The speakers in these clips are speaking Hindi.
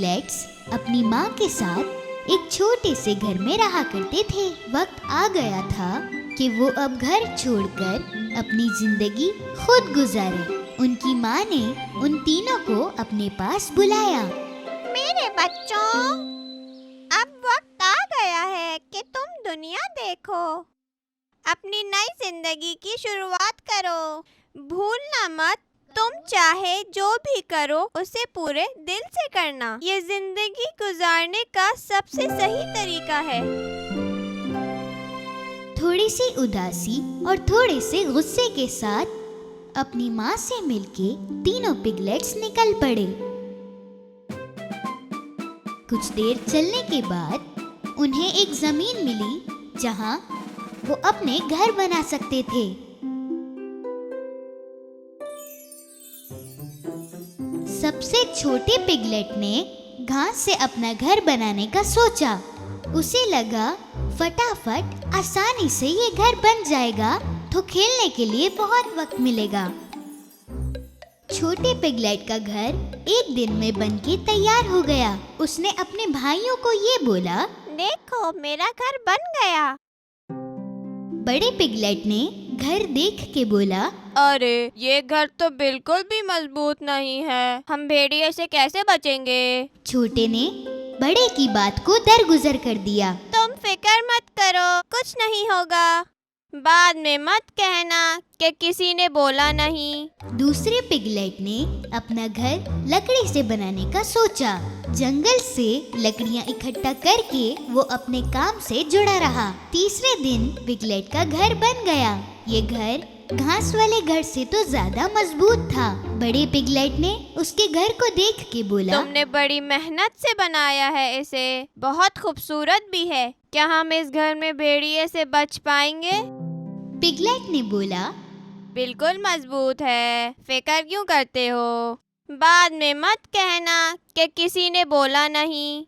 पिगलेट्स अपनी माँ के साथ एक छोटे से घर में रहा करते थे। वक्त आ गया था कि वो अब घर छोड़कर अपनी जिंदगी खुद गुजारे। उनकी माँ ने उन तीनों को अपने पास बुलाया। मेरे बच्चों, अब वक्त आ गया है कि तुम दुनिया देखो, अपनी नई जिंदगी की शुरुआत करो। भूलना मत, तुम चाहे जो भी करो उसे पूरे दिल से करना। ये जिंदगी गुजारने का सबसे सही तरीका है। थोड़ी सी उदासी और थोड़े से गुस्से के साथ अपनी माँ से मिलके तीनों पिगलेट्स निकल पड़े। कुछ देर चलने के बाद उन्हें एक जमीन मिली जहाँ वो अपने घर बना सकते थे। सबसे छोटे पिगलेट ने घास से अपना घर बनाने का सोचा। उसे लगा फटाफट आसानी से ये घर बन जाएगा तो खेलने के लिए बहुत वक्त मिलेगा। छोटे पिगलेट का घर एक दिन में बनके तैयार हो गया। उसने अपने भाइयों को ये बोला, देखो मेरा घर बन गया। बड़े पिगलेट ने घर देख के बोला, अरे ये घर तो बिल्कुल भी मजबूत नहीं है, हम भेड़िए से कैसे बचेंगे? छोटे ने बड़े की बात को दरगुजर कर दिया। तुम फिक्र मत करो, कुछ नहीं होगा। बाद में मत कहना कि किसी ने बोला नहीं। दूसरे पिगलेट ने अपना घर लकड़ी से बनाने का सोचा। जंगल से लकड़ियां इकट्ठा करके वो अपने काम से जुड़ा रहा। तीसरे दिन पिगलेट का घर बन गया। ये घर घास वाले घर से तो ज्यादा मजबूत था। बड़े पिगलेट ने उसके घर को देख के बोला, तुमने बड़ी मेहनत से बनाया है इसे, बहुत खूबसूरत भी है। क्या हम इस घर में भेड़िए से बच पाएंगे? पिगलेट ने बोला, बिल्कुल मजबूत है, फिक्र क्यों करते हो? बाद में मत कहना कि किसी ने बोला नहीं।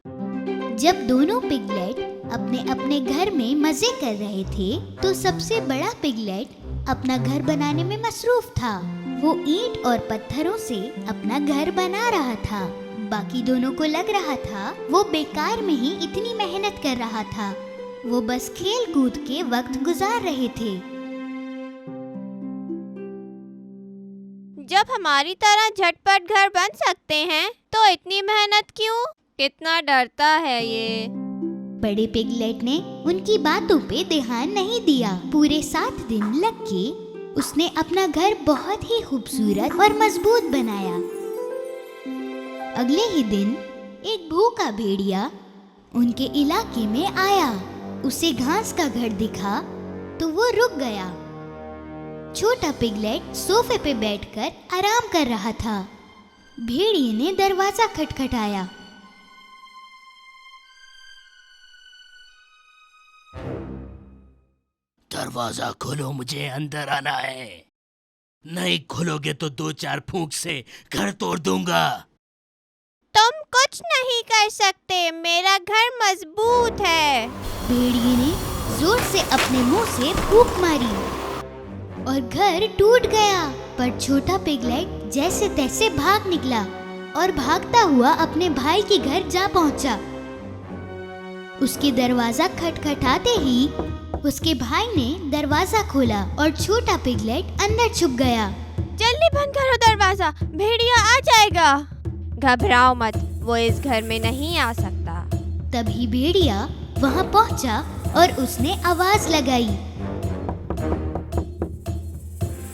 जब दोनों पिगलेट अपने अपने घर में मजे कर रहे थे तो सबसे बड़ा पिगलेट अपना घर बनाने में मसरूफ था। वो ईंट और पत्थरों से अपना घर बना रहा था। बाकी दोनों को लग रहा था वो बेकार में ही इतनी मेहनत कर रहा था। वो बस खेल कूद के वक्त गुजार रहे थे। जब हमारी तरह झटपट घर बन सकते हैं तो इतनी मेहनत क्यों? कितना डरता है ये। बड़े पिगलेट ने उनकी बातों पे ध्यान नहीं दिया। पूरे 7 दिन लग के उसने अपना घर बहुत ही खूबसूरत और मजबूत बनाया। अगले ही दिन एक भूखा भेड़िया उनके इलाके में आया। उसे घास का घर दिखा तो वो रुक गया। छोटा पिगलेट सोफे पे बैठकर आराम कर रहा था। भेड़िए ने दरवाजा खटखटाया। दरवाजा खोलो, मुझे अंदर आना है। नहीं खोलोगे तो 2-4 फूंक से घर तोड़ दूंगा। तुम कुछ नहीं कर सकते, मेरा घर मजबूत है। भेड़िए ने जोर से अपने मुंह से फूंक मारी और घर टूट गया। पर छोटा पिगलेट जैसे तैसे भाग निकला और भागता हुआ अपने भाई के घर जा पहुंचा। उसके दरवाजा खटखटाते ही उसके भाई ने दरवाजा खोला और छोटा पिगलेट अंदर छुप गया। जल्दी बंद करो दरवाजा, भेड़िया आ जाएगा। घबराओ मत, वो इस घर में नहीं आ सकता। तभी भेड़िया वहां पहुंचा और उसने आवाज लगाई,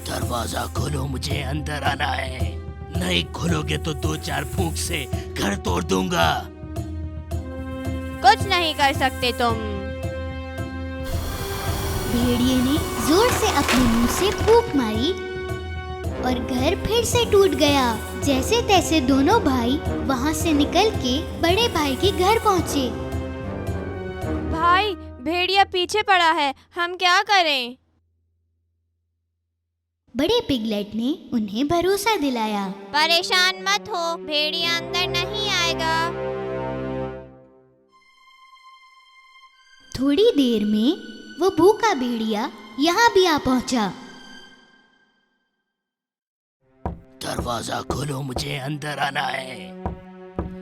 दरवाजा खोलो, मुझे अंदर आना है। नहीं खोलोगे तो 2-4 फूंक से घर तोड़ दूंगा। कुछ नहीं कर सकते तुम। भेड़िए ने जोर से अपने मुंह से फूंक मारी और घर फिर से टूट गया। जैसे तैसे दोनों भाई वहां से निकल के बड़े भाई के घर पहुंचे। भाई, भेड़िया पीछे पड़ा है, हम क्या करें? बड़े पिगलेट ने उन्हें भरोसा दिलाया, परेशान मत हो, भेड़िया अंदर नहीं आएगा। थोड़ी देर में वो भूखा भेड़िया यहाँ भी आ पहुंचा। दरवाजा खोलो, मुझे अंदर आना है।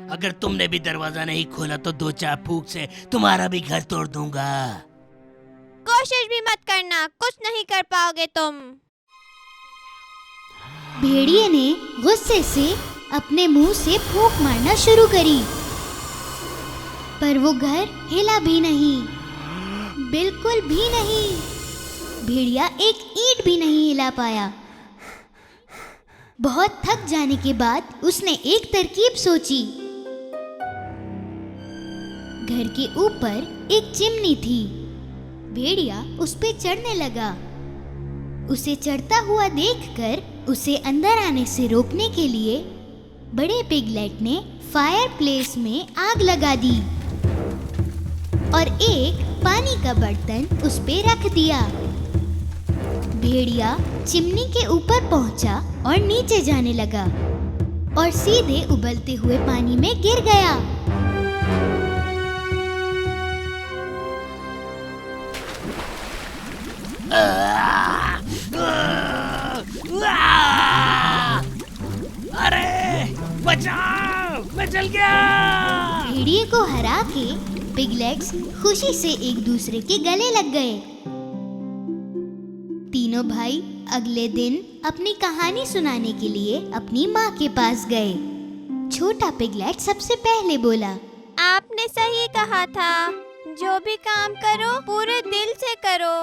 अगर तुमने भी दरवाजा नहीं खोला तो 2-4 फूंक से तुम्हारा भी घर तोड़ दूंगा। कोशिश भी मत करना, कुछ नहीं कर पाओगे तुम। भेड़िए ने गुस्से से अपने मुंह से फूंक मारना शुरू करी, पर वो घर हिला भी नहीं, बिल्कुल भी नहीं। भेड़िया एक ईंट भी नहीं हिला पाया। बहुत थक जाने के बाद उसने एक तरकीब सोची। घर के ऊपर एक चिमनी थी। भेड़िया उस पे चढ़ने लगा। उसे चढ़ता हुआ देखकर उसे अंदर आने से रोकने के लिए बड़े पिगलेट ने फायरप्लेस में आग लगा दी और एक पानी का बर्तन उस पे रख दिया। भेड़िया चिमनी के ऊपर पहुंचा और नीचे जाने लगा और सीधे उबलते हुए पानी में गिर गया। अरे बचाओ, मैं जल गया। भेड़िए को हरा के पिगलेट्स खुशी से एक दूसरे के गले लग गए। तीनों भाई अगले दिन अपनी कहानी सुनाने के लिए अपनी माँ के पास गए। छोटा पिगलेट सबसे पहले बोला, आपने सही कहा था, जो भी काम करो पूरे दिल से करो,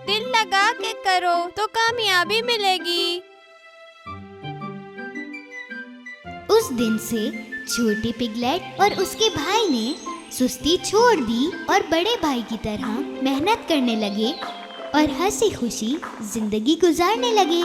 दिल लगा के करो तो कामयाबी मिलेगी। उस दिन से छोटे पिगलेट और उसके भाई ने सुस्ती छोड़ दी और बड़े भाई की तरह मेहनत करने लगे और हंसी खुशी जिंदगी गुजारने लगे।